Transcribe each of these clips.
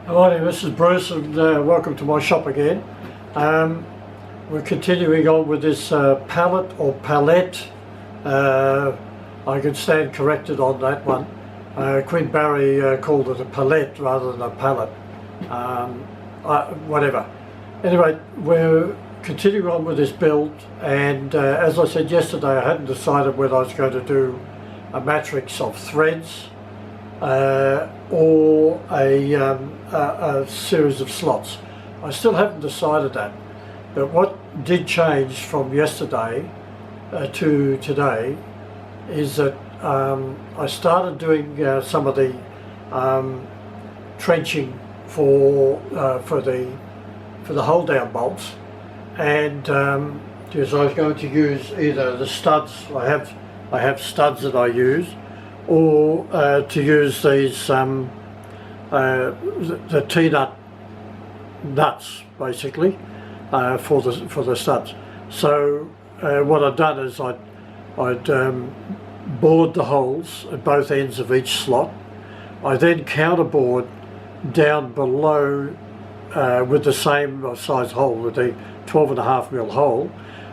Morning, this is Bruce and welcome to my shop again. We're continuing on with this pallet or palette. I can stand corrected on that one. Quinn Barry called it a palette rather than a pallet. Whatever. Anyway, we're continuing on with this build, and as I said yesterday, I hadn't decided whether I was going to do a matrix of threads or a series of slots. I still haven't decided that, but what did change from yesterday to today is that I started doing some of the trenching for the hold down bolts, and because I was going to use either the studs, I have studs that I use, or to use these the T-nut nuts basically for the studs. So what I'd done is I'd bored the holes at both ends of each slot. I then counterbored down below with the same size hole, with the 12.5mm hole.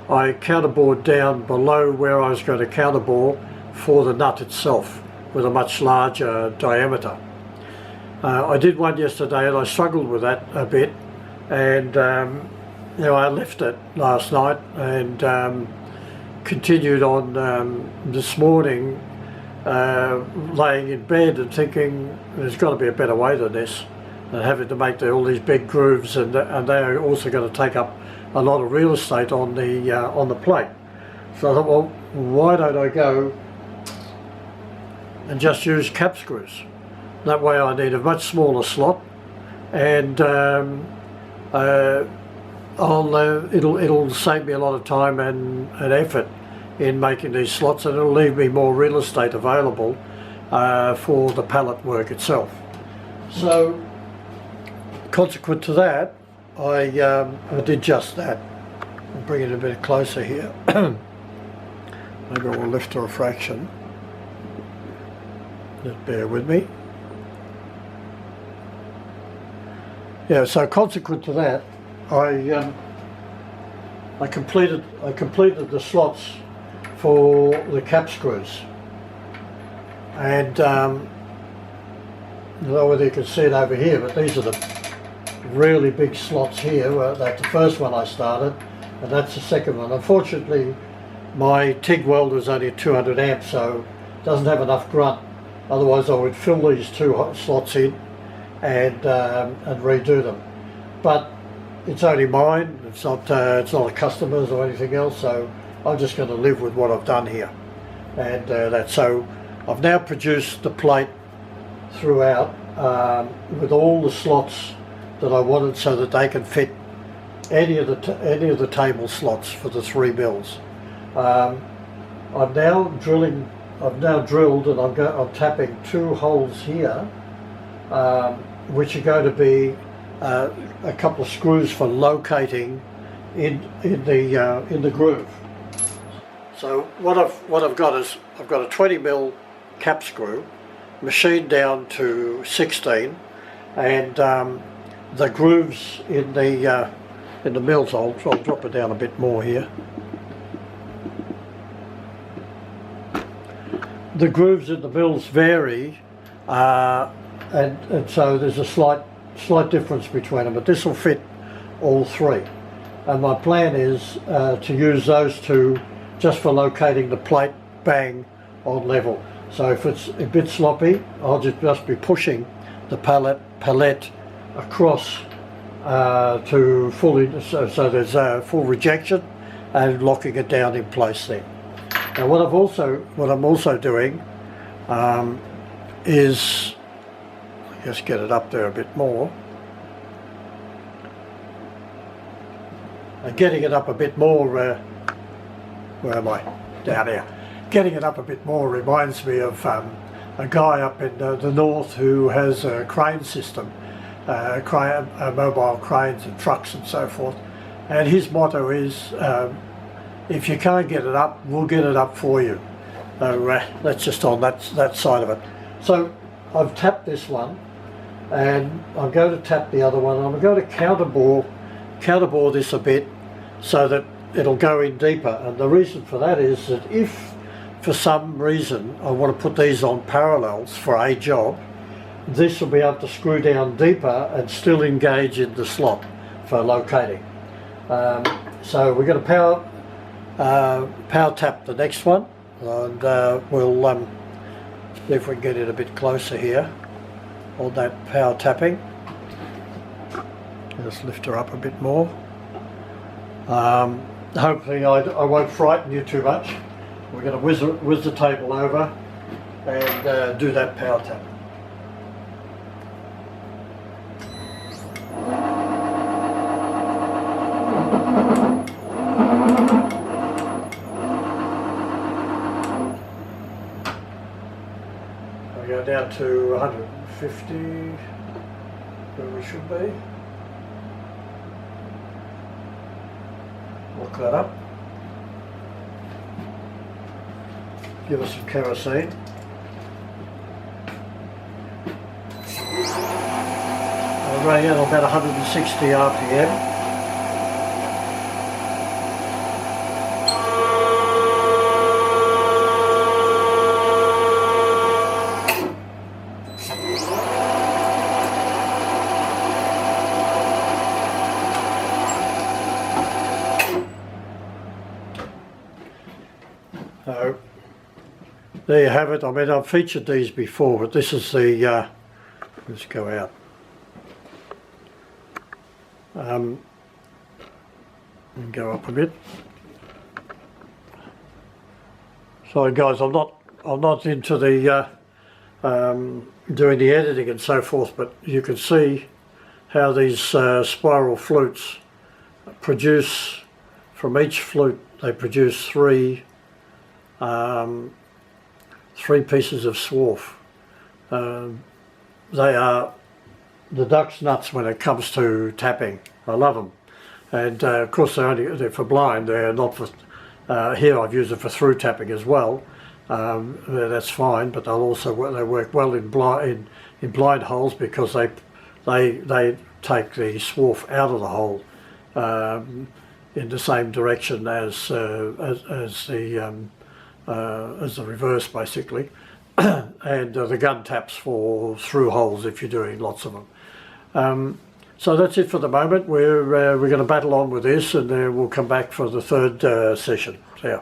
I counterbored down below where I was going to counterbore for the nut itself with a much larger diameter. I did one yesterday and I struggled with that a bit, and I left it last night and continued on this morning, laying in bed and thinking there's got to be a better way than this, and having to make all these big grooves, and they're also going to take up a lot of real estate on the plate. So I thought, well, why don't I go and just use cap screws? That way I need a much smaller slot, and it'll save me a lot of time and effort in making these slots, and it'll leave me more real estate available for the pallet work itself. So consequent to that, I did just that. I'll bring it a bit closer here. Maybe I will lift her a fraction. Just bear with me. Yeah, so consequent to that, I completed the slots for the cap screws, and I don't know whether you can see it over here, but these are the really big slots here. That's the first one I started, and that's the second one. Unfortunately, my TIG welder is only 200 amps, so it doesn't have enough grunt. Otherwise, I would fill these two slots in and redo them. But it's only mine. It's not a customer's or anything else. So I'm just going to live with what I've done here, and so I've now produced the plate throughout with all the slots that I wanted, so that they can fit any of the table slots for the 3 mills. I've now drilled, and I'm tapping 2 holes here, which are going to be a couple of screws for locating in the groove. So what I've got is I've got a 20mm cap screw machined down to 16, and the grooves in the mills, I'll drop it down a bit more here. The grooves in the mills vary, and so there's a slight difference between them, but this will fit all 3. And my plan is to use those 2 just for locating the plate bang on level. So if it's a bit sloppy, I'll just be pushing the palette across to fully, so there's full rejection, and locking it down in place then. Now what I'm also doing is, just get it up there a bit more, and getting it up a bit more, where am I? Down here. Getting it up a bit more reminds me of a guy up in the north who has a crane system, mobile cranes and trucks and so forth, and his motto is, if you can't get it up, we'll get it up for you. So that's just on that side of it. So I've tapped this one and I'm going to tap the other one. I'm going to counterbore this a bit so that it'll go in deeper. And the reason for that is that if for some reason I want to put these on parallels for a job, this will be able to screw down deeper and still engage in the slot for locating. So we're going to power tap the next one, and we'll see if we can get it a bit closer here on that power tapping. Just lift her up a bit more. Hopefully I won't frighten you too much. We're going to whiz the table over and do that power tap. We go down to 150, where we should be. Lock that up. Give us some kerosene. We're running at about 160 RPM. So there you have it. I mean, I've featured these before, but this is the let's go out. And go up a bit. Sorry guys, I'm not into the doing the editing and so forth, but you can see how these spiral flutes produce, from each flute they produce three pieces of swarf. They are the duck's nuts when it comes to tapping. I love them, and of course they're for blind. They're not for here. I've used it for through tapping as well. That's fine, but they work well in blind holes because they take the swarf out of the hole in the same direction as the reverse, basically. And the gun taps for through holes if you're doing lots of them. So that's it for the moment. We're going to battle on with this, and then we'll come back for the third session. So, yeah.